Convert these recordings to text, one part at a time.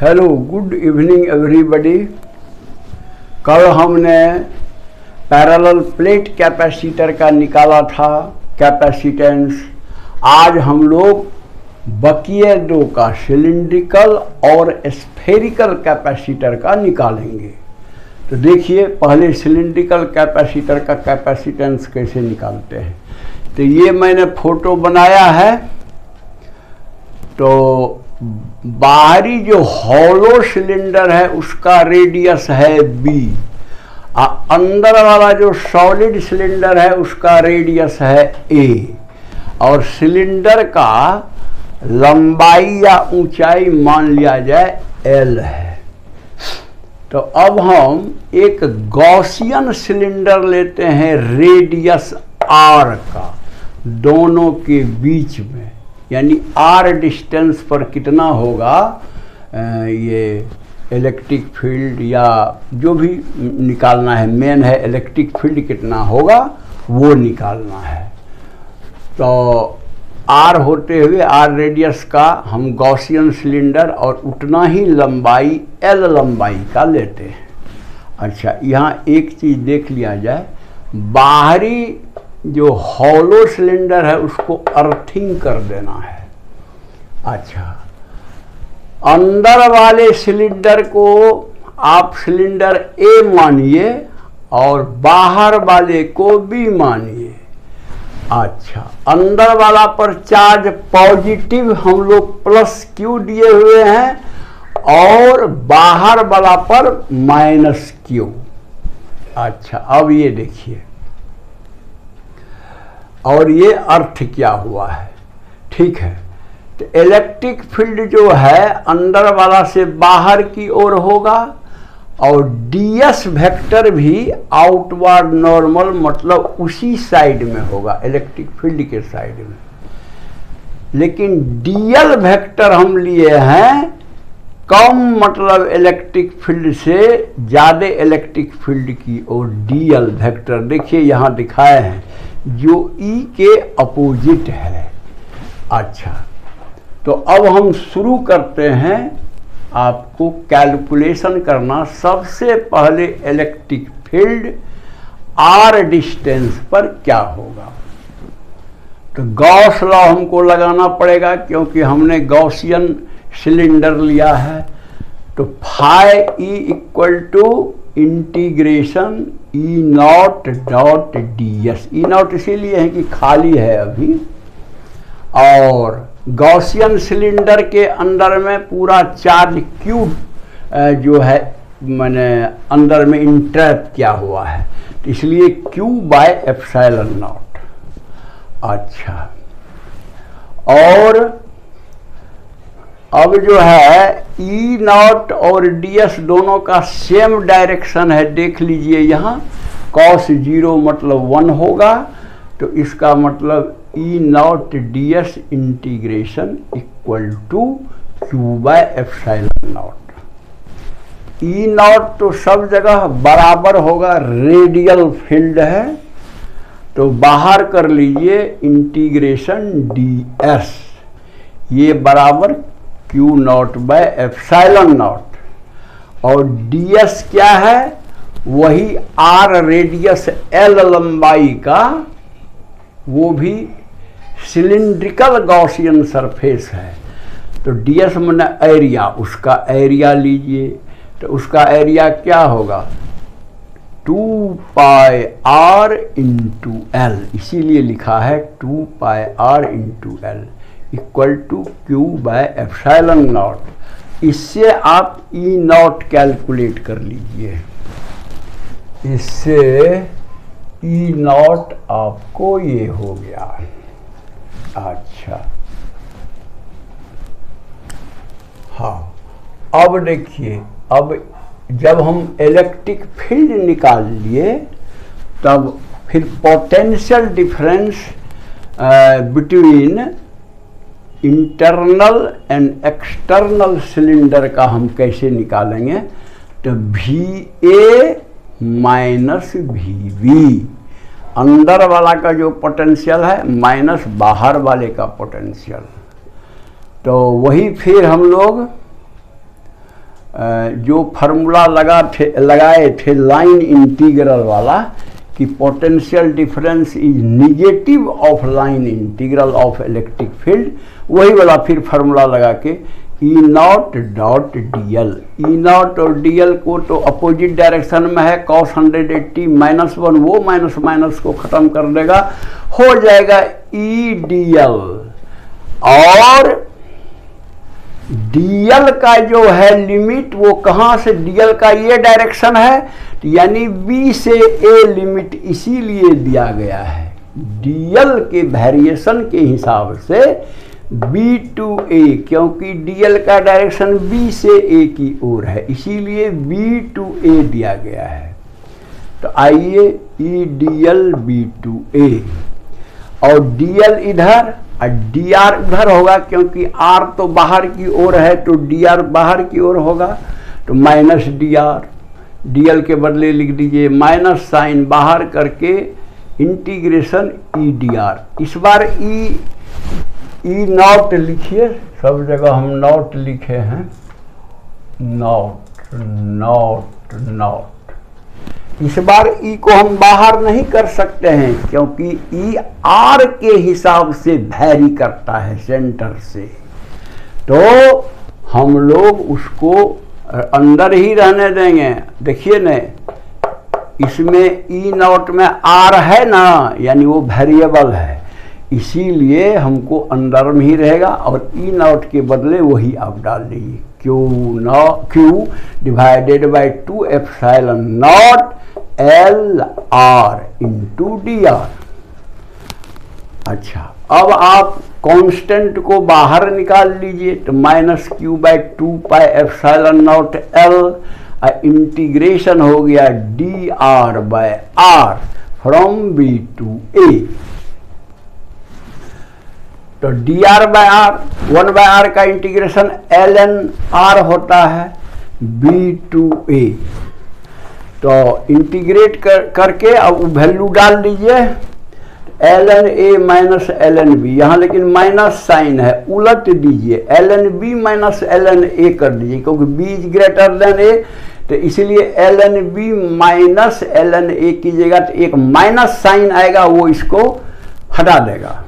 Hello, good evening everybody. कल हमने parallel plate capacitor का निकाला था कैपेसिटेंस। आज हम लोग बकिए दो का सिलिंड्रिकल और स्फेरिकल कैपेसिटर का निकालेंगे। तो देखिए, पहले सिलिंड्रिकल कैपेसिटर का कैपेसिटेंस कैसे निकालते हैं। तो ये मैंने फोटो बनाया है। तो बाहरी जो हॉलो सिलेंडर है उसका रेडियस है b, अंदर वाला जो सॉलिड सिलेंडर है उसका रेडियस है a, और सिलेंडर का लंबाई या ऊंचाई मान लिया जाए l है। तो अब हम एक गॉसियन सिलेंडर लेते हैं रेडियस r का, दोनों के बीच में, यानी r डिस्टेंस पर कितना होगा ये इलेक्ट्रिक फील्ड या जो भी निकालना है, मेन है इलेक्ट्रिक फील्ड कितना होगा वो निकालना है। तो r होते हुए r रेडियस का हम गॉसियन सिलेंडर और उतना ही लंबाई l लंबाई का लेते हैं। अच्छा, यहाँ एक चीज़ देख लिया जाए, बाहरी जो हॉलो सिलेंडर है उसको अर्थिंग कर देना है। अच्छा, अंदर वाले सिलेंडर को आप सिलेंडर A मानिए और बाहर वाले को B मानिए। अच्छा, अंदर वाला पर चार्ज पॉजिटिव हम लोग प्लस Q दिए हुए हैं और बाहर वाला पर माइनस Q। अच्छा, अब ये देखिए, और ये अर्थ क्या हुआ है, ठीक है। तो इलेक्ट्रिक फील्ड जो है अंदर वाला से बाहर की ओर होगा और ds वेक्टर भी आउटवर्ड नॉर्मल, मतलब उसी साइड में होगा, इलेक्ट्रिक फील्ड के साइड में। लेकिन dl वेक्टर हम लिए हैं कम, मतलब इलेक्ट्रिक फील्ड से ज़्यादा इलेक्ट्रिक फील्ड की ओर dl वेक्टर देखिए यहाँ दिखाए हैं, जो E के अपोजिट है। अच्छा, तो अब हम शुरू करते हैं आपको कैलकुलेशन करना। सबसे पहले इलेक्ट्रिक फील्ड r डिस्टेंस पर क्या होगा। तो गॉस लॉ हमको लगाना पड़ेगा क्योंकि हमने गॉसियन सिलेंडर लिया है। तो phi E equal to integration E naught dot ds। E naught इसीलिए है कि खाली है अभी, और गॉसियन सिलेंडर के अंदर में पूरा चार्ज Q जो है मैंने अंदर में इंट्रैप किया हुआ है, तो इसलिए Q बाय एप्सिलॉन नॉट। अच्छा, और अब जो है E नॉट और ds दोनों का सेम डायरेक्शन है, देख लीजिए यहाँ cos 0 मतलब 1 होगा, तो इसका मतलब E naught ds integration equal to Q by epsilon naught. E नॉट तो सब जगह बराबर होगा, रेडियल फील्ड है, तो बाहर कर लीजिए इंटीग्रेशन ds, ये बराबर Q not bye epsilon not, और ds क्या है, वही r रेडियस l लंबाई का, वो भी सिलिंड्रिकल गॉसियन सरफेस है। तो ds माने एरिया, उसका एरिया लीजिए, तो उसका एरिया क्या होगा 2 पाई r इंटू l, इसीलिए लिखा है 2 pi r into l equal to Q by epsilon naught. इससे आप E नॉट कैलकुलेट कर लीजिए, इससे E नॉट आपको ये हो गया। अच्छा, हाँ, अब देखिए, अब जब हम इलेक्ट्रिक फील्ड निकाल लिए तब फिर potential difference between internal and external cylinder का हम कैसे निकालेंगे। तो VA माइनस VB, अंदर वाला का जो पोटेंशियल है माइनस बाहर वाले का पोटेंशियल। तो वही फिर हम लोग जो फार्मूला लगाए थे लाइन इंटीग्रल वाला कि potential difference is negative of line integral of electric field, वही वाला फिर फार्मूला लगा के E not dot D L, E not और डी एल को तो अपोजिट डायरेक्शन में है, cos 180 -1 वो माइनस माइनस को खत्म कर देगा, हो जाएगा ई डी एल। और डीएल का जो है लिमिट वो कहाँ से, डीएल का ये डायरेक्शन है यानी बी से ए लिमिट इसीलिए दिया गया है, डीएल के वेरिएशन के हिसाब से बी टू ए, क्योंकि डीएल का डायरेक्शन बी से ए की ओर है इसीलिए बी टू ए दिया गया है। तो आइए ई डीएल बी टू ए और डीएल इधर और डी आर उधर होगा, क्योंकि आर तो बाहर की ओर है तो डी आर बाहर की ओर होगा, तो minus D R, D L के बदले लिख दीजिए माइनस साइन बाहर करके इंटीग्रेशन ई डी आर। इस बार ई नॉट लिखिए, सब जगह हम नॉट लिखे हैं, नॉट नॉट नॉट। इस बार ई को हम बाहर नहीं कर सकते हैं क्योंकि ई आर के हिसाब से वैरी करता है सेंटर से, तो हम लोग उसको अंदर ही रहने देंगे। देखिए न, इसमें ई नॉट में आर है ना, यानी वो वेरिएबल है, इसीलिए हमको अंदर में ही रहेगा और ई नॉट के बदले वही आप डाल दीजिए, Q divided by 2 epsilon not L R into D R. अच्छा, अब आप कांस्टेंट को बाहर निकाल लीजिए, तो minus Q by 2 pi epsilon not L, integration हो गया D R by R from B to A. तो D R by R, 1 by R का इंटीग्रेशन एल एन आर होता है बी टू ए। तो इंटीग्रेट करके अब वैल्यू डाल दीजिए, L N A minus L N B, यहाँ लेकिन माइनस साइन है, उलट दीजिए, L N B minus L N A कर दीजिए, क्योंकि B is greater than A, तो इसलिए L N B minus L N A कीजिएगा तो एक माइनस साइन आएगा, वो इसको हटा देगा,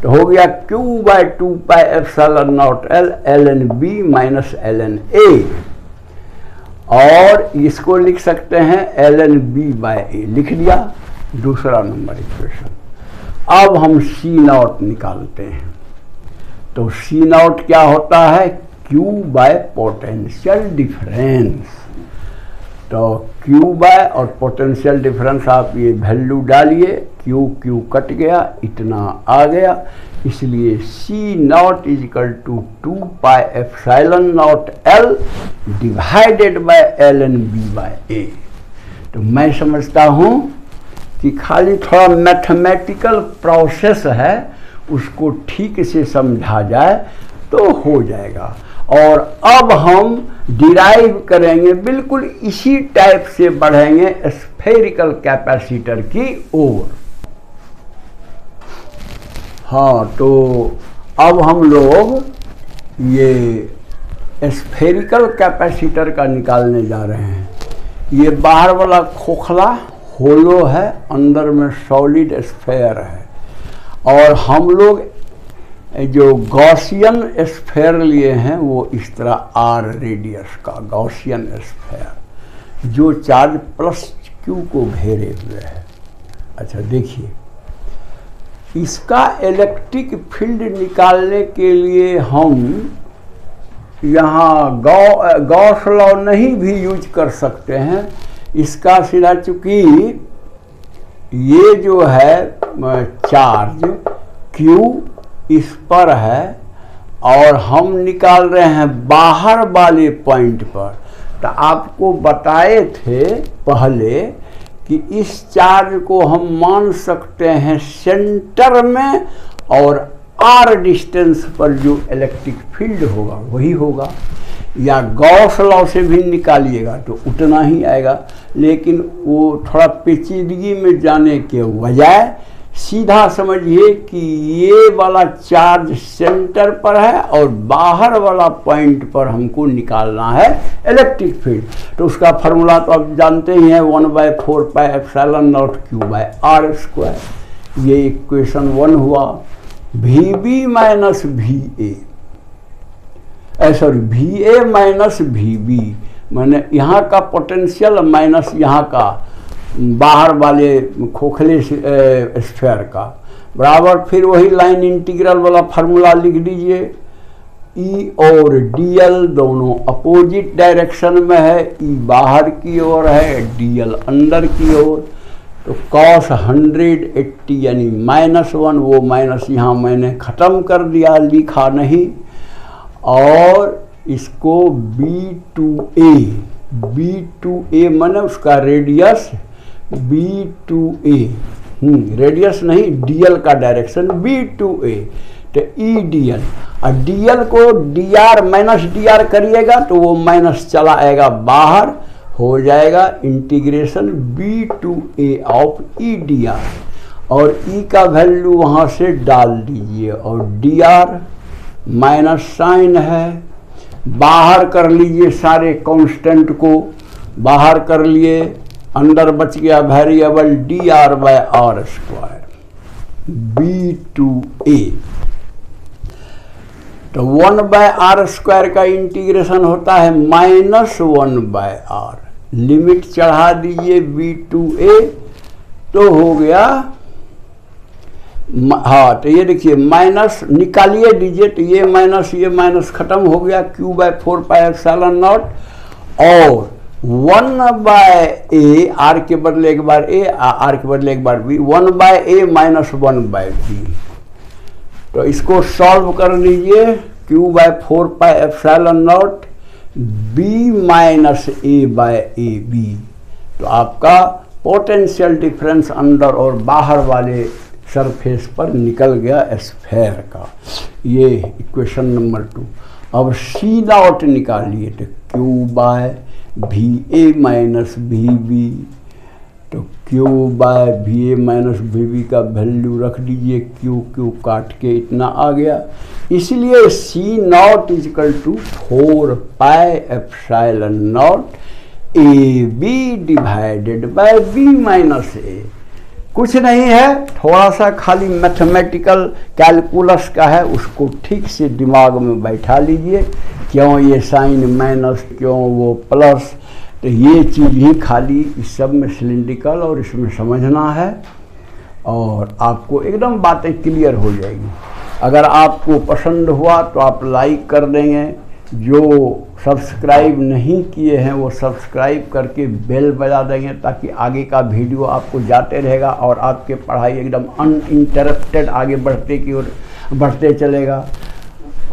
तो हो गया Q by 2 pi epsilon not L, L N B minus L N A, और इसको लिख सकते हैं L N B by A, लिख दिया दूसरा नंबर इक्वेशन। अब हम सी नॉट निकालते हैं, तो सी नॉट क्या होता है, क्यू बाय पोटेंशियल डिफरेंस। तो क्यू बाय और पोटेंशियल डिफरेंस आप ये वैल्यू डालिए, क्यू क्यू कट गया, इतना आ गया, इसलिए C not is equal to 2 pi epsilon not L divided by L N B by A. तो मैं समझता हूँ कि खाली थोड़ा मैथमेटिकल प्रोसेस है, उसको ठीक से समझा जाए तो हो जाएगा। और अब हम डिराइव करेंगे, बिल्कुल इसी टाइप से बढ़ेंगे स्फेरिकल कैपेसिटर की ओर। हाँ, तो अब हम लोग ये स्फेरिकल कैपेसिटर का निकालने जा रहे हैं। ये बाहर वाला खोखला होलो है, अंदर में सॉलिड स्फेयर है, और हम लोग जो गॉसियन स्फेयर लिए हैं वो इस तरह आर रेडियस का गॉसियन स्फेयर, जो चार्ज प्लस क्यू को घेरे हुए है। अच्छा देखिए, इसका इलेक्ट्रिक फील्ड निकालने के लिए हम यहाँ गॉस लॉ नहीं भी यूज कर सकते हैं। इसका सीधा, चूंकि ये जो है चार्ज Q इस पर है और हम निकाल रहे हैं बाहर वाले पॉइंट पर, तो आपको बताए थे पहले कि इस चार्ज को हम मान सकते हैं सेंटर में, और आर डिस्टेंस पर जो इलेक्ट्रिक फील्ड होगा वही होगा, या गॉस लॉ से भी निकालिएगा तो उतना ही आएगा, लेकिन वो थोड़ा पेचीदगी में जाने के बजाय सीधा समझिए कि ये वाला चार्ज सेंटर पर है और बाहर वाला पॉइंट पर हमको निकालना है इलेक्ट्रिक फील्ड। तो उसका फार्मूला तो आप जानते ही हैं, 1/4πε0 q/r²। ये इक्वेशन 1 हुआ। VB minus VA, VA minus VB, मैंने यहाँ का पोटेंशियल माइनस यहाँ का बाहर वाले खोखले स्फीयर का, बराबर। फिर वही लाइन इंटीग्रल वाला फार्मूला लिख दीजिए। E और DL दोनों अपोजिट डायरेक्शन में है, E बाहर की ओर है, DL अंदर की ओर। तो cos 180 यानी -1, वो माइनस यहाँ मैंने ख़त्म कर दिया, लिखा नहीं। और इसको B2A माने उसका रेडियस B2A, रेडियस नहीं, DL का डायरेक्शन B2A। तो EDL, और DL को DR माइनस DR करिएगा तो वो माइनस चला आएगा बाहर, हो जाएगा इंटीग्रेशन B2A ऑफ EDR। और E का वैल्यू वहाँ से डाल दीजिए, और DR माइनस साइन है, बाहर कर लीजिए, सारे कांस्टेंट को बाहर कर लिए, अंदर बच गया वेरिएबल dr/r²। B2A तो 1/r² का इंटीग्रेशन होता है -1/r। लिमिट चढ़ा दीजिए B2A तो हो गया, हाँ। तो ये देखिए माइनस निकालिए दीजिए, तो ये माइनस खत्म हो गया, q/4πε0। और 1/a, आर के बदले एक बार a, आर के बदले एक बार b, 1/a माइनस 1/b। तो इसको सॉल्व कर लीजिए, q/4πε0 b माइनस a/ab। तो आपका पोटेंशियल डिफरेंस अंदर और बाहर वाले सरफेस पर निकल गया स्फीयर का। ये इक्वेशन नंबर 2। अब C0 निकालिए, तो q/VA माइनस VB, तो q/VA माइनस VB का वैल्यू रख दीजिए, q काट के इतना आ गया। इसलिए C0 = 4πε0 AB divided by B minus A। कुछ नहीं है, थोड़ा सा खाली मैथमेटिकल कैलकुलस का है, उसको ठीक से दिमाग में बैठा लीजिए। क्यों ये साइन माइनस, क्यों वो प्लस, तो ये चीज़ ही खाली इस सब में सिलिंड्रिकल और इसमें समझना है, और आपको एकदम बातें क्लियर हो जाएगी। अगर आपको पसंद हुआ तो आप लाइक कर देंगे, जो सब्सक्राइब नहीं किए हैं वो सब्सक्राइब करके बेल बजा देंगे, ताकि आगे का वीडियो आपको जाते रहेगा और आपके पढ़ाई एकदम अनइंटरप्टेड आगे बढ़ते चलेगा।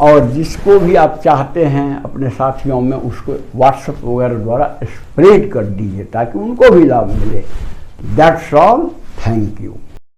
और जिसको भी आप चाहते हैं अपने साथियों में, उसको व्हाट्सएप वगैरह द्वारा स्प्रेड कर दीजिए ताकि उनको भी लाभ मिले। That's all, thank you.